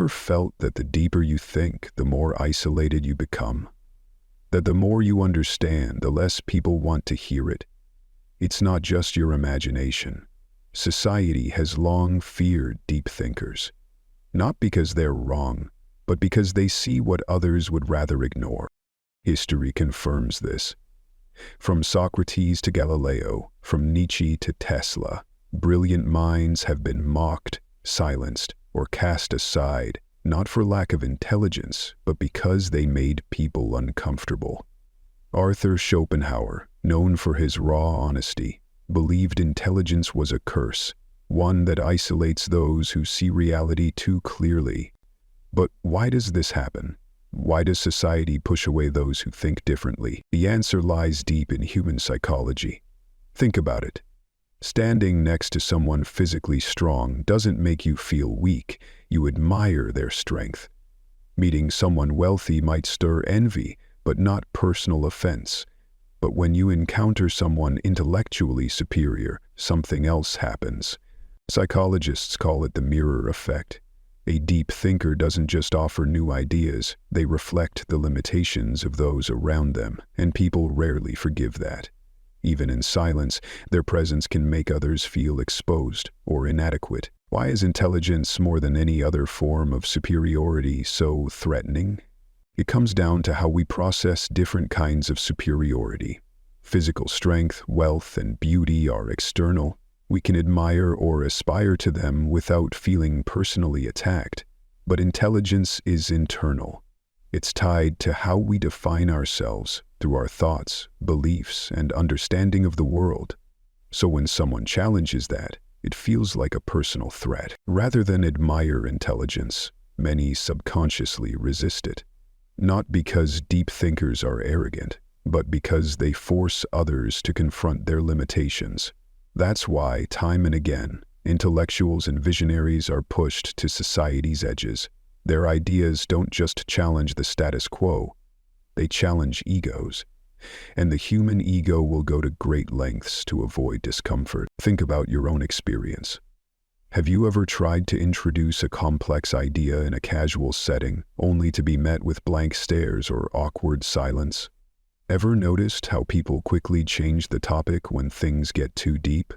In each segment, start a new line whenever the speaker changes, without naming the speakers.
ever felt that the deeper you think, the more isolated you become? That the more you understand, the less people want to hear it? It's not just your imagination. Society has long feared deep thinkers. Not because they're wrong, but because they see what others would rather ignore. History confirms this. From Socrates to Galileo, from Nietzsche to Tesla, brilliant minds have been mocked, silenced, or cast aside, not for lack of intelligence, but because they made people uncomfortable. Arthur Schopenhauer, known for his raw honesty, believed intelligence was a curse, one that isolates those who see reality too clearly. But why does this happen? Why does society push away those who think differently? The answer lies deep in human psychology. Think about it. Standing next to someone physically strong doesn't make you feel weak. You admire their strength. Meeting someone wealthy might stir envy, but not personal offense. But when you encounter someone intellectually superior, something else happens. Psychologists call it the mirror effect. A deep thinker doesn't just offer new ideas, they reflect the limitations of those around them, and people rarely forgive that. Even in silence, their presence can make others feel exposed or inadequate. Why is intelligence, more than any other form of superiority, so threatening? It comes down to how we process different kinds of superiority. Physical strength, wealth, and beauty are external. We can admire or aspire to them without feeling personally attacked. But intelligence is internal. It's tied to how we define ourselves through our thoughts, beliefs, and understanding of the world. So when someone challenges that, it feels like a personal threat. Rather than admire intelligence, many subconsciously resist it. Not because deep thinkers are arrogant, but because they force others to confront their limitations. That's why, time and again, intellectuals and visionaries are pushed to society's edges. Their ideas don't just challenge the status quo, they challenge egos. And the human ego will go to great lengths to avoid discomfort. Think about your own experience. Have you ever tried to introduce a complex idea in a casual setting, only to be met with blank stares or awkward silence? Ever noticed how people quickly change the topic when things get too deep?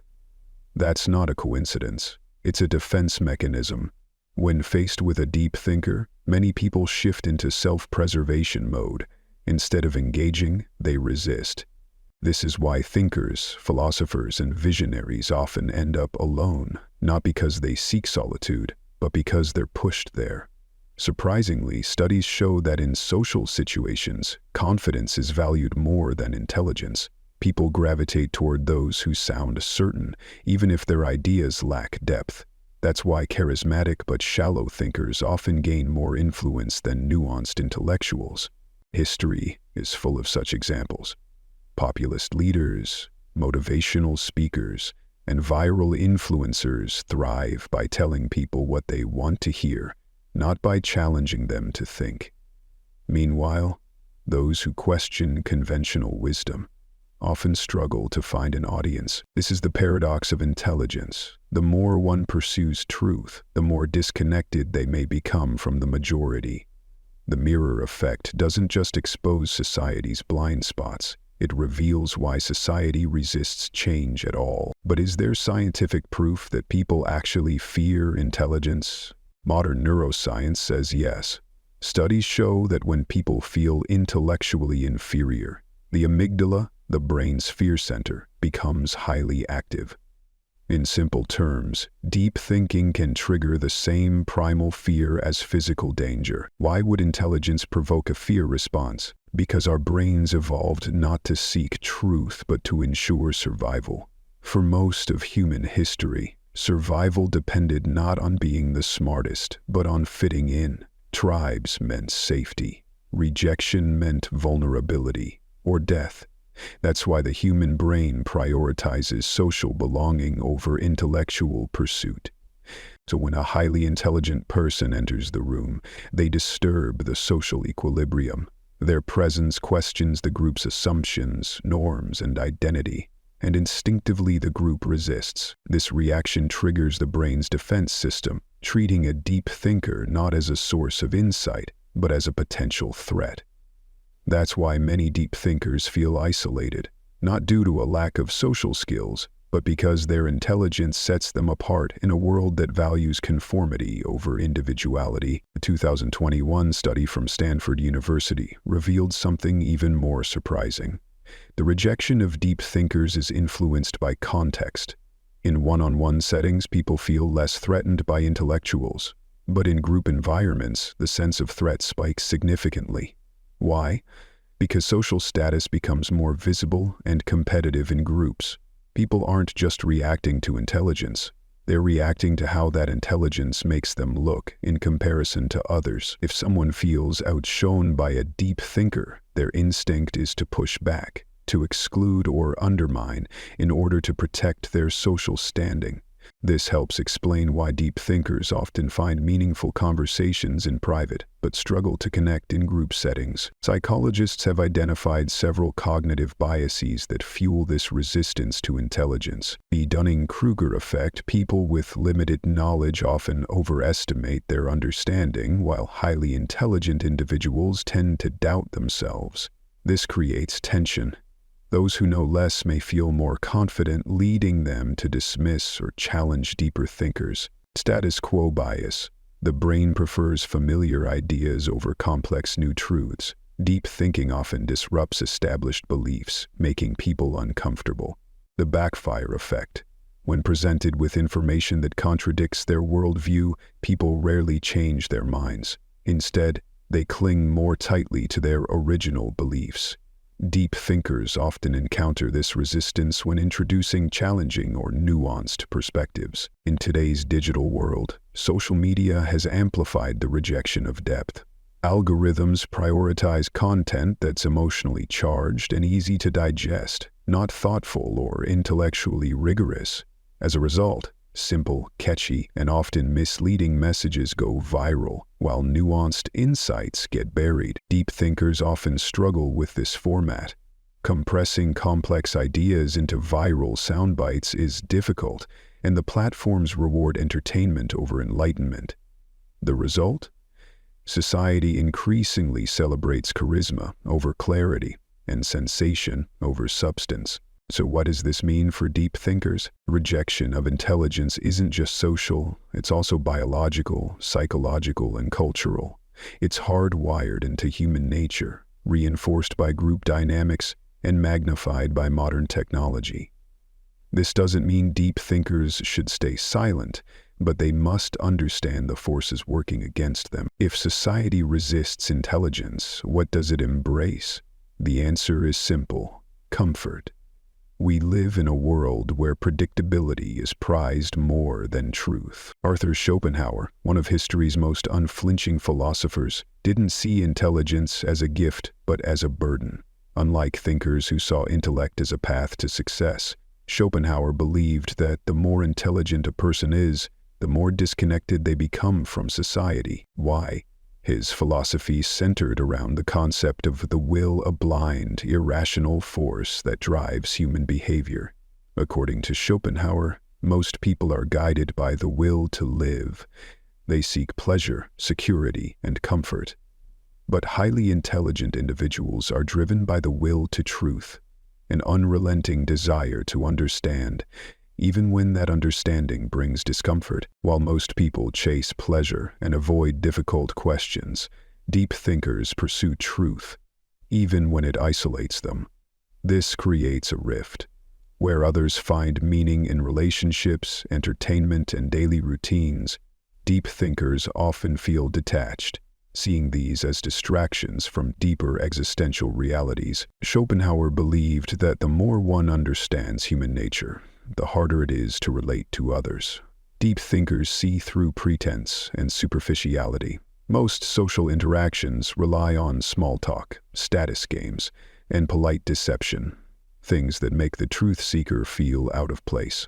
That's not a coincidence. It's a defense mechanism. When faced with a deep thinker, many people shift into self-preservation mode. Instead of engaging, they resist. This is why thinkers, philosophers, and visionaries often end up alone, not because they seek solitude, but because they're pushed there. Surprisingly, studies show that in social situations, confidence is valued more than intelligence. People gravitate toward those who sound certain, even if their ideas lack depth. That's why charismatic but shallow thinkers often gain more influence than nuanced intellectuals. History is full of such examples. Populist leaders, motivational speakers, and viral influencers thrive by telling people what they want to hear, not by challenging them to think. Meanwhile, those who question conventional wisdom often struggle to find an audience. This is the paradox of intelligence. The more one pursues truth, the more disconnected they may become from the majority. The mirror effect doesn't just expose society's blind spots, it reveals why society resists change at all. But is there scientific proof that people actually fear intelligence? Modern neuroscience says yes. Studies show that when people feel intellectually inferior, the amygdala, the brain's fear center, becomes highly active. In simple terms, deep thinking can trigger the same primal fear as physical danger. Why would intelligence provoke a fear response? Because our brains evolved not to seek truth but to ensure survival. For most of human history, survival depended not on being the smartest, but on fitting in. Tribes meant safety. Rejection meant vulnerability or death. That's why the human brain prioritizes social belonging over intellectual pursuit. So when a highly intelligent person enters the room, they disturb the social equilibrium. Their presence questions the group's assumptions, norms, and identity. and instinctively the group resists. This reaction triggers the brain's defense system, treating a deep thinker not as a source of insight, but as a potential threat. That's why many deep thinkers feel isolated, not due to a lack of social skills, but because their intelligence sets them apart in a world that values conformity over individuality. A 2021 study from Stanford University revealed something even more surprising. The rejection of deep thinkers is influenced by context. In one-on-one settings, people feel less threatened by intellectuals, but in group environments, the sense of threat spikes significantly. Why? Because social status becomes more visible and competitive in groups. People aren't just reacting to intelligence, they're reacting to how that intelligence makes them look in comparison to others. If someone feels outshone by a deep thinker, their instinct is to push back, to exclude or undermine in order to protect their social standing. This helps explain why deep thinkers often find meaningful conversations in private, but struggle to connect in group settings. Psychologists have identified several cognitive biases that fuel this resistance to intelligence. The Dunning-Kruger effect: people with limited knowledge often overestimate their understanding, while highly intelligent individuals tend to doubt themselves. This creates tension. Those who know less may feel more confident, leading them to dismiss or challenge deeper thinkers. Status quo bias: the brain prefers familiar ideas over complex new truths. Deep thinking often disrupts established beliefs, making people uncomfortable. The backfire effect: when presented with information that contradicts their worldview, people rarely change their minds. Instead, they cling more tightly to their original beliefs. Deep thinkers often encounter this resistance when introducing challenging or nuanced perspectives. In today's digital world, social media has amplified the rejection of depth. Algorithms prioritize content that's emotionally charged and easy to digest, not thoughtful or intellectually rigorous. As a result, simple, catchy, and often misleading messages go viral, while nuanced insights get buried. Deep thinkers often struggle with this format. Compressing complex ideas into viral soundbites is difficult, and the platforms reward entertainment over enlightenment. The result? Society increasingly celebrates charisma over clarity and sensation over substance. So what does this mean for deep thinkers? Rejection of intelligence isn't just social, it's also biological, psychological, and cultural. It's hardwired into human nature, reinforced by group dynamics, and magnified by modern technology. This doesn't mean deep thinkers should stay silent, but they must understand the forces working against them. If society resists intelligence, what does it embrace? The answer is simple: comfort. We live in a world where predictability is prized more than truth. Arthur Schopenhauer, one of history's most unflinching philosophers, didn't see intelligence as a gift but as a burden. Unlike thinkers who saw intellect as a path to success, Schopenhauer believed that the more intelligent a person is, the more disconnected they become from society. Why? His philosophy centered around the concept of the will, a blind, irrational force that drives human behavior. According to Schopenhauer, most people are guided by the will to live. They seek pleasure, security, and comfort. But highly intelligent individuals are driven by the will to truth, an unrelenting desire to understand, even when that understanding brings discomfort. While most people chase pleasure and avoid difficult questions, deep thinkers pursue truth, even when it isolates them. This creates a rift. Where others find meaning in relationships, entertainment, and daily routines, deep thinkers often feel detached, seeing these as distractions from deeper existential realities. Schopenhauer believed that the more one understands human nature, the harder it is to relate to others. Deep thinkers see through pretense and superficiality. Most social interactions rely on small talk, status games, and polite deception, things that make the truth seeker feel out of place.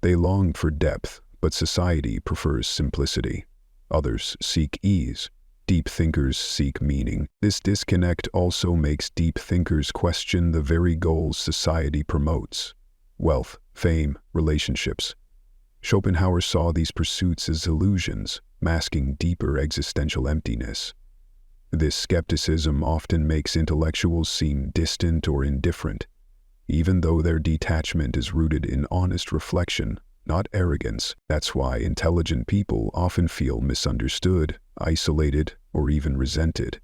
They long for depth, but society prefers simplicity. Others seek ease. Deep thinkers seek meaning. This disconnect also makes deep thinkers question the very goals society promotes. wealth, fame, relationships. Schopenhauer saw these pursuits as illusions, masking deeper existential emptiness. This skepticism often makes intellectuals seem distant or indifferent, even though their detachment is rooted in honest reflection, not arrogance. That's why intelligent people often feel misunderstood, isolated, or even resented.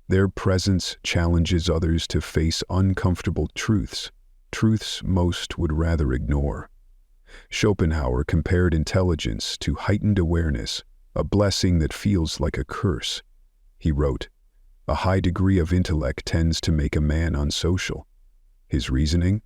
Their presence challenges others to face uncomfortable truths most would rather ignore. Schopenhauer compared intelligence to heightened awareness, a blessing that feels like a curse. He wrote, "A high degree of intellect tends to make a man unsocial." His reasoning?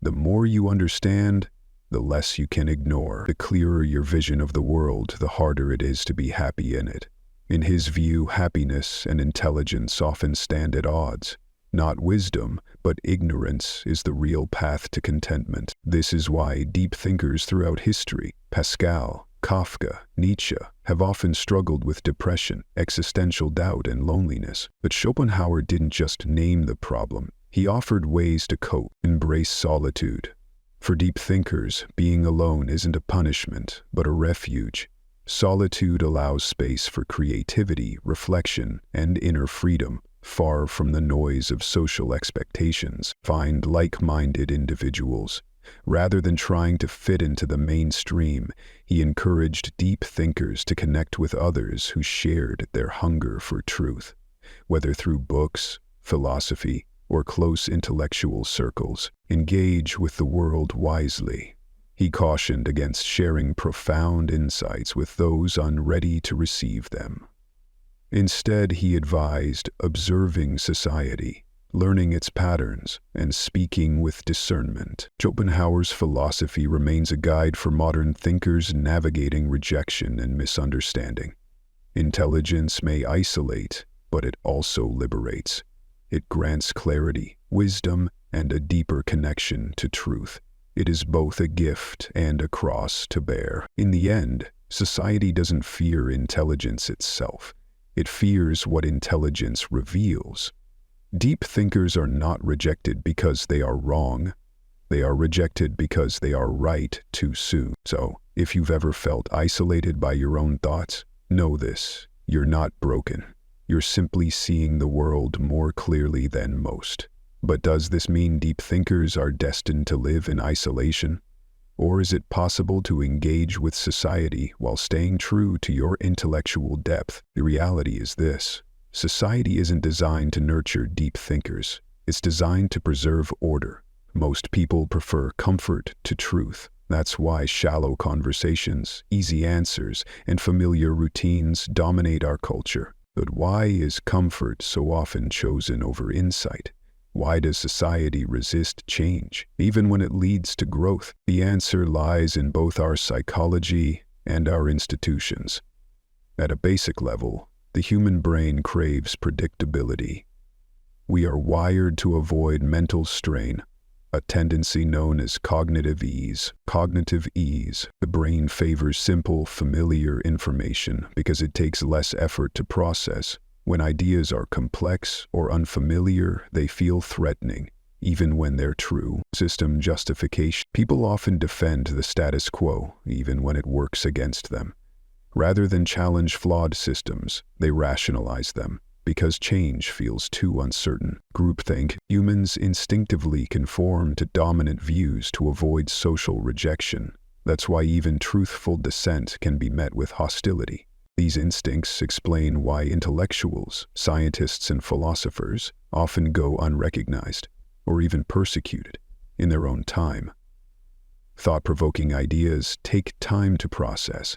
The more you understand, the less you can ignore. The clearer your vision of the world, the harder it is to be happy in it. In his view, happiness and intelligence often stand at odds. Not wisdom, but ignorance is the real path to contentment. This is why deep thinkers throughout history, Pascal, Kafka, Nietzsche, have often struggled with depression, existential doubt, and loneliness. But Schopenhauer didn't just name the problem. He offered ways to cope. Embrace solitude. For deep thinkers, being alone isn't a punishment, but a refuge. Solitude allows space for creativity, reflection, and inner freedom, far from the noise of social expectations. Find like-minded individuals. Rather than trying to fit into the mainstream, he encouraged deep thinkers to connect with others who shared their hunger for truth. Whether through books, philosophy, or close intellectual circles, engage with the world wisely. He cautioned against sharing profound insights with those unready to receive them. Instead, he advised observing society, learning its patterns, and speaking with discernment. Schopenhauer's philosophy remains a guide for modern thinkers navigating rejection and misunderstanding. Intelligence may isolate, but it also liberates. It grants clarity, wisdom, and a deeper connection to truth. It is both a gift and a cross to bear. In the end, society doesn't fear intelligence itself. It fears what intelligence reveals. Deep thinkers are not rejected because they are wrong. They are rejected because they are right too soon. So, if you've ever felt isolated by your own thoughts, know this: you're not broken. You're simply seeing the world more clearly than most. But does this mean deep thinkers are destined to live in isolation? Or is it possible to engage with society while staying true to your intellectual depth? The reality is this: society isn't designed to nurture deep thinkers. It's designed to preserve order. Most people prefer comfort to truth. That's why shallow conversations, easy answers, and familiar routines dominate our culture. But why is comfort so often chosen over insight? Why does society resist change, even when it leads to growth? The answer lies in both our psychology and our institutions. At a basic level, the human brain craves predictability. We are wired to avoid mental strain, a tendency known as cognitive ease. Cognitive ease. The brain favors simple, familiar information because it takes less effort to process. When ideas are complex or unfamiliar, they feel threatening, even when they're true. System justification. People often defend the status quo, even when it works against them. Rather than challenge flawed systems, they rationalize them, because change feels too uncertain. Groupthink. Humans instinctively conform to dominant views to avoid social rejection. That's why even truthful dissent can be met with hostility. These instincts explain why intellectuals, scientists, and philosophers often go unrecognized, or even persecuted, in their own time. Thought-provoking ideas take time to process.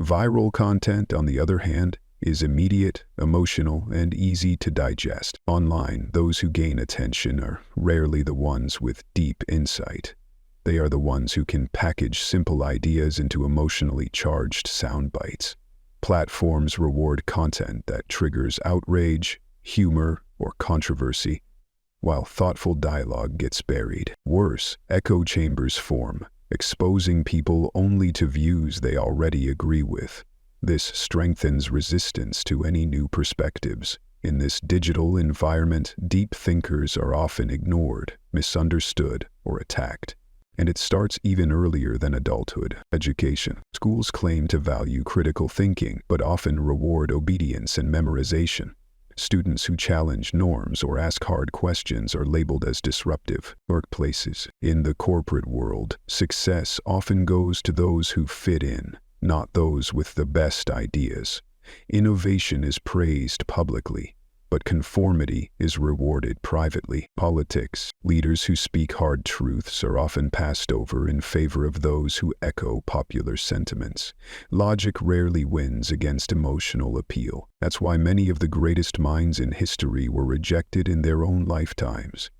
Viral content, on the other hand, is immediate, emotional, and easy to digest. Online, those who gain attention are rarely the ones with deep insight. They are the ones who can package simple ideas into emotionally charged sound bites. Platforms reward content that triggers outrage, humor, or controversy, while thoughtful dialogue gets buried. Worse, echo chambers form, exposing people only to views they already agree with. This strengthens resistance to any new perspectives. In this digital environment, deep thinkers are often ignored, misunderstood, or attacked. And it starts even earlier than adulthood. Education. Schools claim to value critical thinking, but often reward obedience and memorization. Students who challenge norms or ask hard questions are labeled as disruptive. Workplaces. In the corporate world, success often goes to those who fit in, not those with the best ideas. Innovation is praised publicly, but conformity is rewarded privately. Politics. Leaders who speak hard truths are often passed over in favor of those who echo popular sentiments. Logic rarely wins against emotional appeal. That's why many of the greatest minds in history were rejected in their own lifetimes.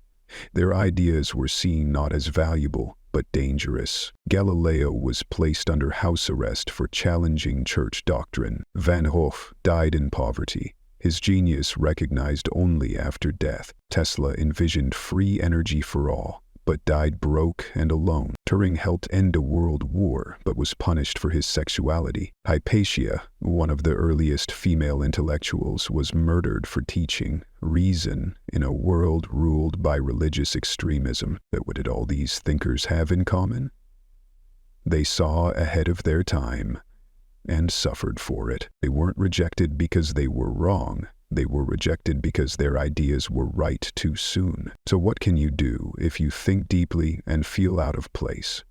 Their ideas were seen not as valuable, but dangerous. Galileo was placed under house arrest for challenging church doctrine. Van Gogh died in poverty, his genius recognized only after death. Tesla envisioned free energy for all, but died broke and alone. Turing helped end a world war, but was punished for his sexuality. Hypatia, one of the earliest female intellectuals, was murdered for teaching reason in a world ruled by religious extremism. But what did all these thinkers have in common? They saw ahead of their time and suffered for it. They weren't rejected because they were wrong. They were rejected because their ideas were right too soon. So what can you do if you think deeply and feel out of place?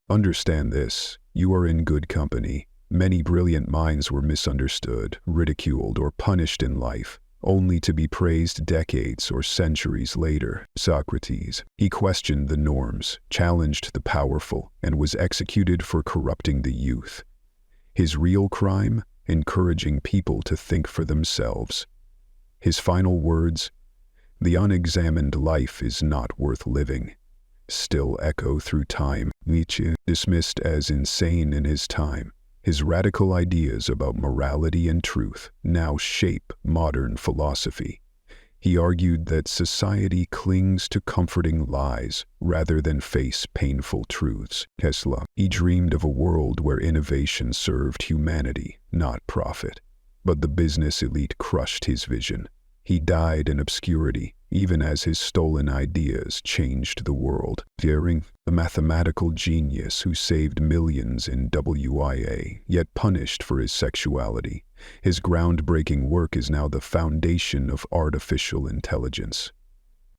Understand this: you are in good company. Many brilliant minds were misunderstood, ridiculed, or punished in life, only to be praised decades or centuries later. Socrates. He questioned the norms, challenged the powerful, and was executed for corrupting the youth. His real crime? Encouraging people to think for themselves. His final words, "The unexamined life is not worth living," still echo through time. Nietzsche, dismissed as insane in his time, his radical ideas about morality and truth now shape modern philosophy. He argued that society clings to comforting lies rather than face painful truths. Tesla. He dreamed of a world where innovation served humanity, not profit. But the business elite crushed his vision. He died in obscurity, even as his stolen ideas changed the world. Turing, a mathematical genius who saved millions in WIA, yet punished for his sexuality. His groundbreaking work is now the foundation of artificial intelligence.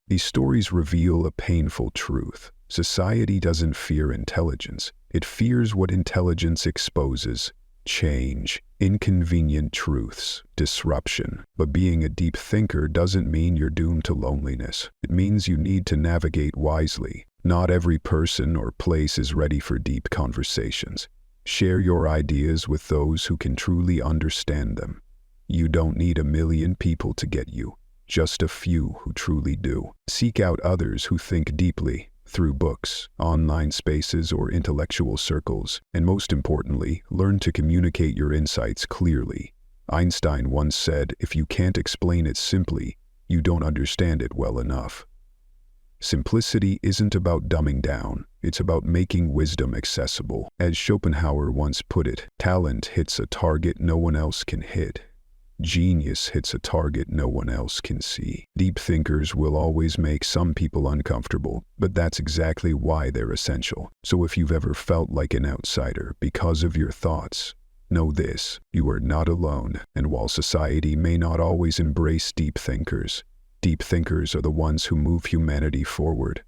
These stories reveal a painful truth. Society doesn't fear intelligence. It fears what intelligence exposes: change, inconvenient truths, disruption. But being a deep thinker doesn't mean you're doomed to loneliness. It means you need to navigate wisely. Not every person or place is ready for deep conversations. Share your ideas with those who can truly understand them. You don't need 1,000,000 people to get you, just a few who truly do. Seek out others who think deeply, through books, online spaces, or intellectual circles. And most importantly, learn to communicate your insights clearly. Einstein once said, "If you can't explain it simply, you don't understand it well enough." Simplicity isn't about dumbing down, it's about making wisdom accessible. As Schopenhauer once put it, talent hits a target no one else can hit. Genius hits a target no one else can see. Deep thinkers will always make some people uncomfortable, but that's exactly why they're essential. So if you've ever felt like an outsider because of your thoughts, know this: you are not alone. And while society may not always embrace deep thinkers are the ones who move humanity forward.